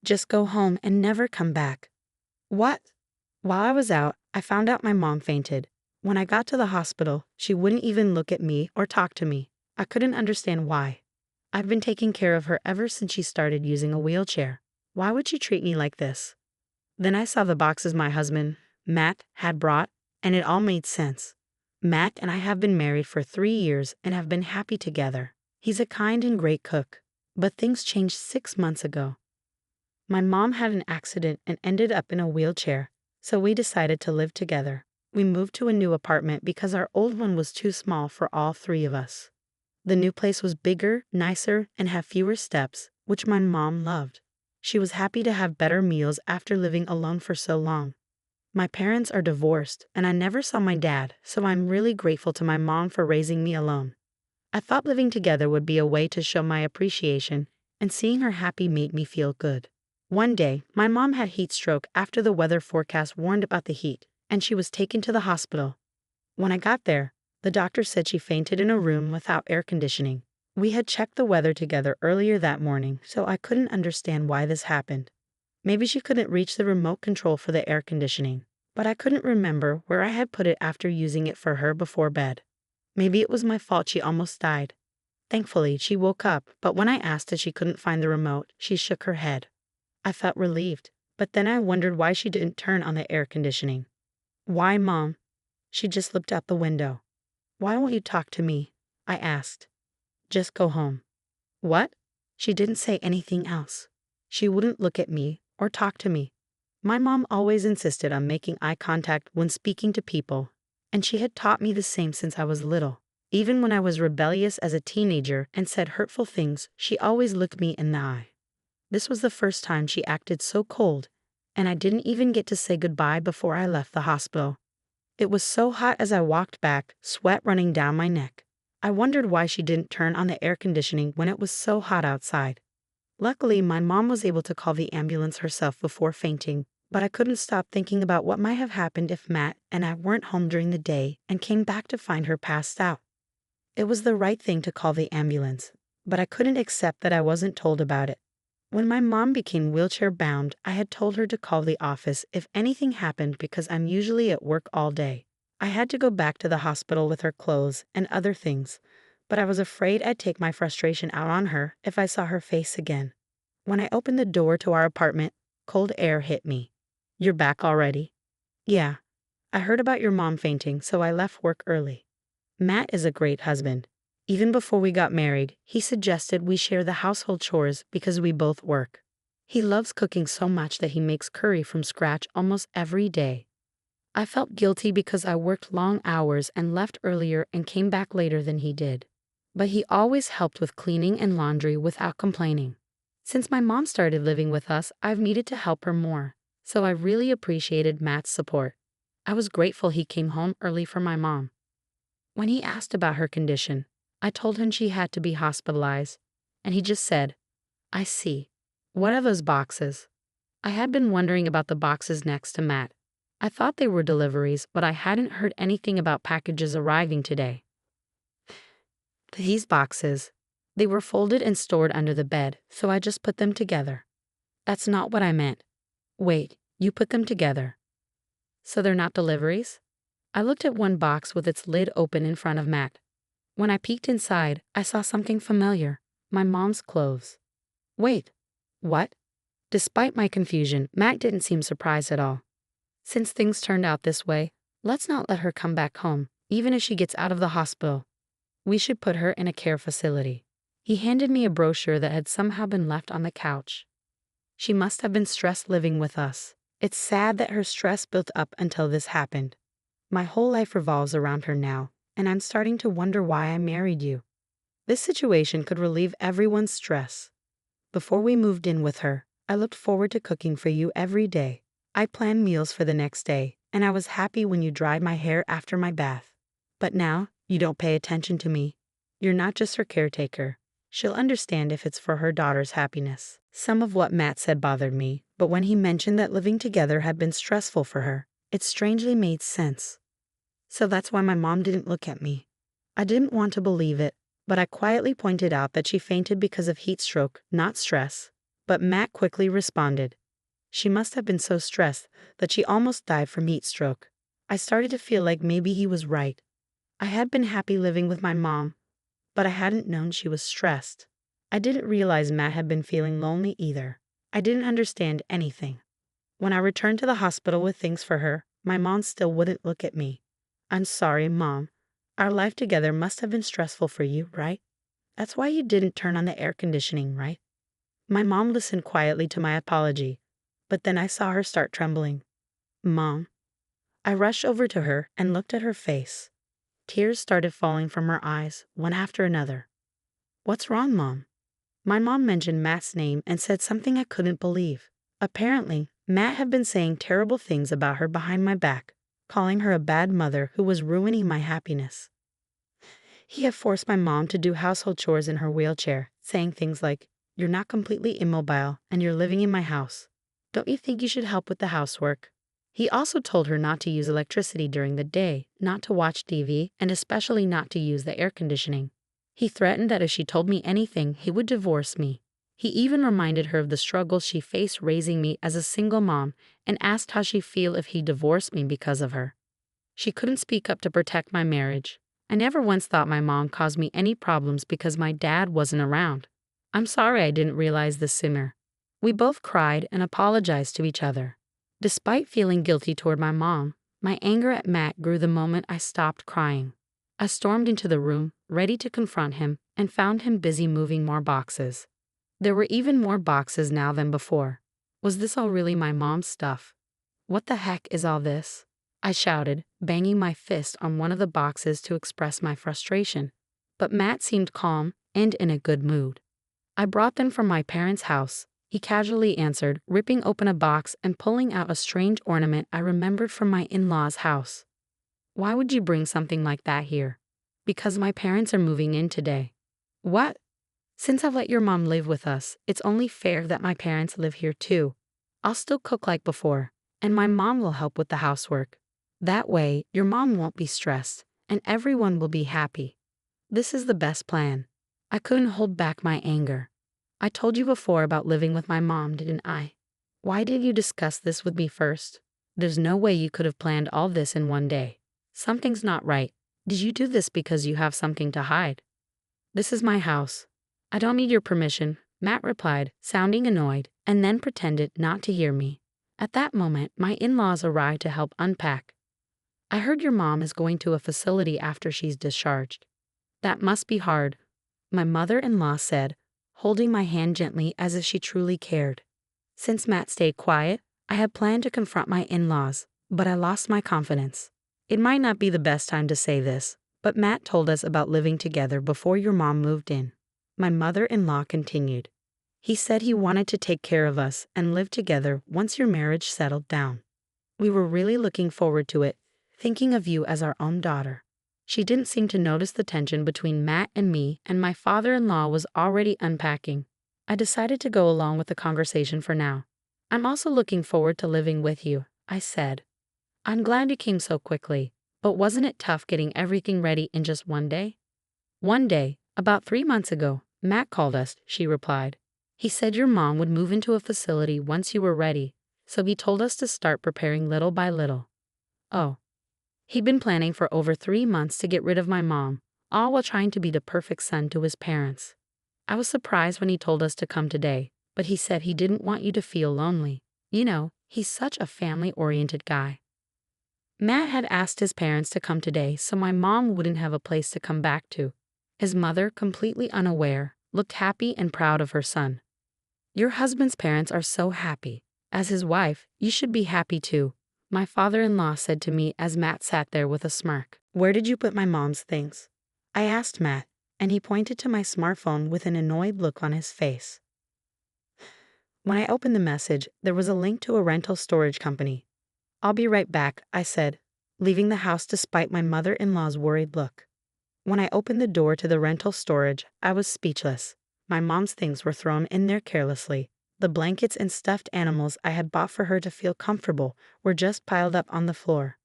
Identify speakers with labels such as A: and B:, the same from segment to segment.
A: Just go home and never come back. What? While I was out, I found out my mom fainted. When I got to the hospital, she wouldn't even look at me or talk to me. I couldn't understand why. I've been taking care of her ever since she started using a wheelchair. Why would she treat me like this? Then I saw the boxes my husband, Matt, had brought, and it all made sense. Matt and I have been married for 3 years and have been happy together. He's a kind and great cook. But things changed 6 months ago. My mom had an accident and ended up in a wheelchair, so we decided to live together. We moved to a new apartment because our old one was too small for all 3 of us. The new place was bigger, nicer, and had fewer steps, which my mom loved. She was happy to have better meals after living alone for so long. My parents are divorced, and I never saw my dad, so I'm really grateful to my mom for raising me alone. I thought living together would be a way to show my appreciation, and seeing her happy made me feel good. One day, my mom had heat stroke after the weather forecast warned about the heat, and she was taken to the hospital. When I got there, the doctor said she fainted in a room without air conditioning. We had checked the weather together earlier that morning, so I couldn't understand why this happened. Maybe she couldn't reach the remote control for the air conditioning, but I couldn't remember where I had put it after using it for her before bed. Maybe it was my fault she almost died. Thankfully, she woke up, but when I asked if she couldn't find the remote, she shook her head. I felt relieved, but then I wondered why she didn't turn on the air conditioning. Why, Mom? She just looked out the window. Why won't you talk to me? I asked. Just go home. What? She didn't say anything else. She wouldn't look at me or talk to me. My mom always insisted on making eye contact when speaking to people, and she had taught me the same since I was little. Even when I was rebellious as a teenager and said hurtful things, she always looked me in the eye. This was the first time she acted so cold, and I didn't even get to say goodbye before I left the hospital. It was so hot as I walked back, sweat running down my neck. I wondered why she didn't turn on the air conditioning when it was so hot outside. Luckily, my mom was able to call the ambulance herself before fainting, but I couldn't stop thinking about what might have happened if Matt and I weren't home during the day and came back to find her passed out. It was the right thing to call the ambulance, but I couldn't accept that I wasn't told about it. When my mom became wheelchair-bound, I had told her to call the office if anything happened because I'm usually at work all day. I had to go back to the hospital with her clothes and other things, but I was afraid I'd take my frustration out on her if I saw her face again. When I opened the door to our apartment, cold air hit me. You're back already? Yeah. I heard about your mom fainting, so I left work early. Matt is a great husband. Even before we got married, he suggested we share the household chores because we both work. He loves cooking so much that he makes curry from scratch almost every day. I felt guilty because I worked long hours and left earlier and came back later than he did. But he always helped with cleaning and laundry without complaining. Since my mom started living with us, I've needed to help her more, so I really appreciated Matt's support. I was grateful he came home early for my mom. When he asked about her condition, I told him she had to be hospitalized, and he just said, I see. What are those boxes? I had been wondering about the boxes next to Matt. I thought they were deliveries, but I hadn't heard anything about packages arriving today. These boxes, they were folded and stored under the bed, so I just put them together. That's not what I meant. Wait, you put them together. So they're not deliveries? I looked at one box with its lid open in front of Matt. When I peeked inside, I saw something familiar, my mom's clothes. Wait, what? Despite my confusion, Matt didn't seem surprised at all. Since things turned out this way, let's not let her come back home, even if she gets out of the hospital. We should put her in a care facility. He handed me a brochure that had somehow been left on the couch. She must have been stressed living with us. It's sad that her stress built up until this happened. My whole life revolves around her now, and I'm starting to wonder why I married you. This situation could relieve everyone's stress. Before we moved in with her, I looked forward to cooking for you every day. I planned meals for the next day, and I was happy when you dried my hair after my bath. But now, you don't pay attention to me. You're not just her caretaker. She'll understand if it's for her daughter's happiness. Some of what Matt said bothered me, but when he mentioned that living together had been stressful for her, it strangely made sense. So that's why my mom didn't look at me. I didn't want to believe it, but I quietly pointed out that she fainted because of heat stroke, not stress. But Matt quickly responded. She must have been so stressed that she almost died from heat stroke. I started to feel like maybe he was right. I had been happy living with my mom, but I hadn't known she was stressed. I didn't realize Matt had been feeling lonely either. I didn't understand anything. When I returned to the hospital with things for her, my mom still wouldn't look at me. I'm sorry, Mom. Our life together must have been stressful for you, right? That's why you didn't turn on the air conditioning, right? My mom listened quietly to my apology, but then I saw her start trembling. Mom. I rushed over to her and looked at her face. Tears started falling from her eyes, one after another. What's wrong, Mom? My mom mentioned Matt's name and said something I couldn't believe. Apparently, Matt had been saying terrible things about her behind my back, calling her a bad mother who was ruining my happiness. He had forced my mom to do household chores in her wheelchair, saying things like, "You're not completely immobile and you're living in my house. Don't you think you should help with the housework?" He also told her not to use electricity during the day, not to watch TV, and especially not to use the air conditioning. He threatened that if she told me anything, he would divorce me. He even reminded her of the struggles she faced raising me as a single mom and asked how she'd feel if he divorced me because of her. She couldn't speak up to protect my marriage. I never once thought my mom caused me any problems because my dad wasn't around. I'm sorry I didn't realize this sooner. We both cried and apologized to each other. Despite feeling guilty toward my mom, my anger at Matt grew the moment I stopped crying. I stormed into the room, ready to confront him, and found him busy moving more boxes. There were even more boxes now than before. Was this all really my mom's stuff? What the heck is all this? I shouted, banging my fist on one of the boxes to express my frustration. But Matt seemed calm and in a good mood. "I brought them from my parents' house," he casually answered, ripping open a box and pulling out a strange ornament I remembered from my in-laws' house. "Why would you bring something like that here?" "Because my parents are moving in today." "What?" "Since I've let your mom live with us, it's only fair that my parents live here too. I'll still cook like before, and my mom will help with the housework. That way, your mom won't be stressed, and everyone will be happy. This is the best plan." I couldn't hold back my anger. "I told you before about living with my mom, didn't I? Why did you discuss this with me first? There's no way you could have planned all this in one day. Something's not right. Did you do this because you have something to hide?" "This is my house. I don't need your permission," Matt replied, sounding annoyed, and then pretended not to hear me. At that moment, my in-laws arrived to help unpack. "I heard your mom is going to a facility after she's discharged." "That must be hard," my mother-in-law said, holding my hand gently as if she truly cared. Since Matt stayed quiet, I had planned to confront my in-laws, but I lost my confidence. "It might not be the best time to say this, but Matt told us about living together before your mom moved in," my mother-in-law continued. "He said he wanted to take care of us and live together once your marriage settled down. We were really looking forward to it, thinking of you as our own daughter." She didn't seem to notice the tension between Matt and me, and my father-in-law was already unpacking. I decided to go along with the conversation for now. "I'm also looking forward to living with you," I said. "I'm glad you came so quickly, but wasn't it tough getting everything ready in just one day?" "One day, about 3 months ago, Matt called us," she replied. "He said your mom would move into a facility once you were ready, so he told us to start preparing little by little." Oh. He'd been planning for over 3 months to get rid of my mom, all while trying to be the perfect son to his parents. I was surprised when he told us to come today, but he said he didn't want you to feel lonely. You know, he's such a family-oriented guy. Matt had asked his parents to come today so my mom wouldn't have a place to come back to. His mother, completely unaware, looked happy and proud of her son. "Your husband's parents are so happy. As his wife, you should be happy too," my father-in-law said to me as Matt sat there with a smirk. "Where did you put my mom's things?" I asked Matt, and he pointed to my smartphone with an annoyed look on his face. When I opened the message, there was a link to a rental storage company. "I'll be right back," I said, leaving the house despite my mother-in-law's worried look. When I opened the door to the rental storage, I was speechless. My mom's things were thrown in there carelessly. The blankets and stuffed animals I had bought for her to feel comfortable were just piled up on the floor.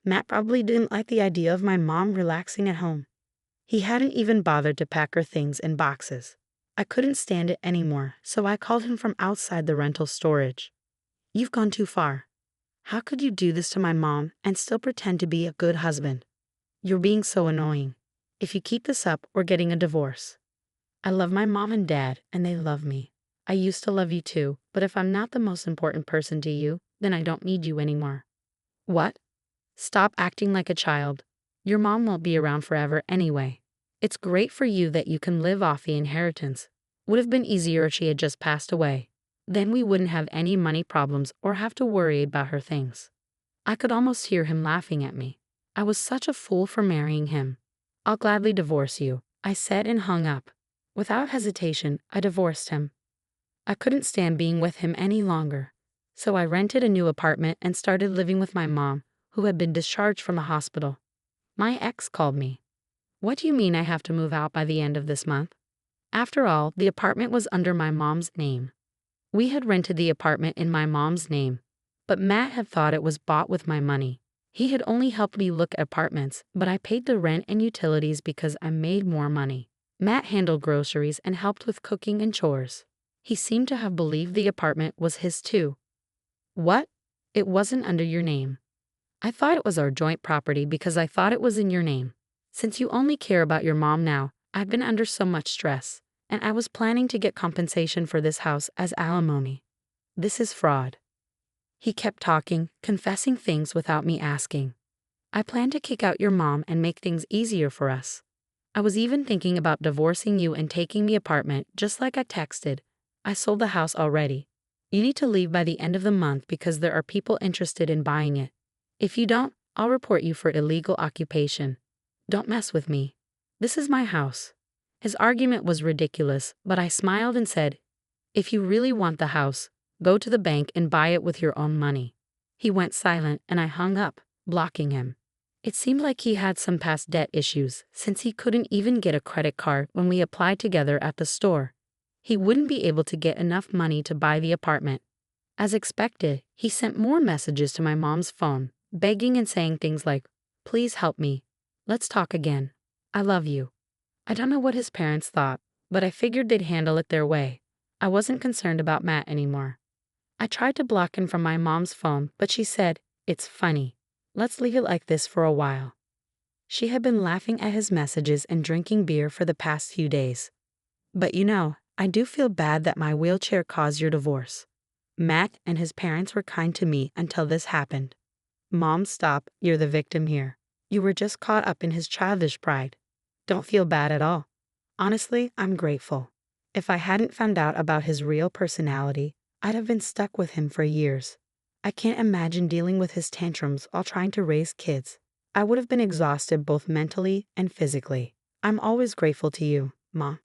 A: Matt probably didn't like the idea of my mom relaxing at home. He hadn't even bothered to pack her things in boxes. I couldn't stand it anymore, so I called him from outside the rental storage. You've gone too far. How could you do this to my mom and still pretend to be a good husband? You're being so annoying. If you keep this up, we're getting a divorce. I love my mom and dad, and they love me. I used to love you too, but if I'm not the most important person to you, then I don't need you anymore. What? Stop acting like a child. Your mom won't be around forever anyway. It's great for you that you can live off the inheritance. Would have been easier if she had just passed away. Then we wouldn't have any money problems or have to worry about her things. I could almost hear him laughing at me. I was such a fool for marrying him. I'll gladly divorce you, I said and hung up. Without hesitation, I divorced him. I couldn't stand being with him any longer. So I rented a new apartment and started living with my mom, who had been discharged from a hospital. My ex called me. What do you mean I have to move out by the end of this month? After all, the apartment was under my mom's name. We had rented the apartment in my mom's name, but Matt had thought it was bought with my money. He had only helped me look at apartments, but I paid the rent and utilities because I made more money. Matt handled groceries and helped with cooking and chores. He seemed to have believed the apartment was his too. What? It wasn't under your name. I thought it was our joint property because I thought it was in your name. Since you only care about your mom now, I've been under so much stress, and I was planning to get compensation for this house as alimony. This is fraud. He kept talking, confessing things without me asking. I plan to kick out your mom and make things easier for us. I was even thinking about divorcing you and taking the apartment just like I texted. I sold the house already. You need to leave by the end of the month because there are people interested in buying it. If you don't, I'll report you for illegal occupation. Don't mess with me. This is my house. His argument was ridiculous, but I smiled and said, if you really want the house, go to the bank and buy it with your own money. He went silent and I hung up, blocking him. It seemed like he had some past debt issues since he couldn't even get a credit card when we applied together at the store. He wouldn't be able to get enough money to buy the apartment. As expected, he sent more messages to my mom's phone, begging and saying things like, please help me. Let's talk again. I love you. I don't know what his parents thought, but I figured they'd handle it their way. I wasn't concerned about Matt anymore. I tried to block him from my mom's phone, but she said, it's funny. Let's leave it like this for a while. She had been laughing at his messages and drinking beer for the past few days. But you know, I do feel bad that my wheelchair caused your divorce. Matt and his parents were kind to me until this happened. Mom, stop, you're the victim here. You were just caught up in his childish pride. Don't feel bad at all. Honestly, I'm grateful. If I hadn't found out about his real personality, I'd have been stuck with him for years. I can't imagine dealing with his tantrums while trying to raise kids. I would have been exhausted both mentally and physically. I'm always grateful to you, Mom.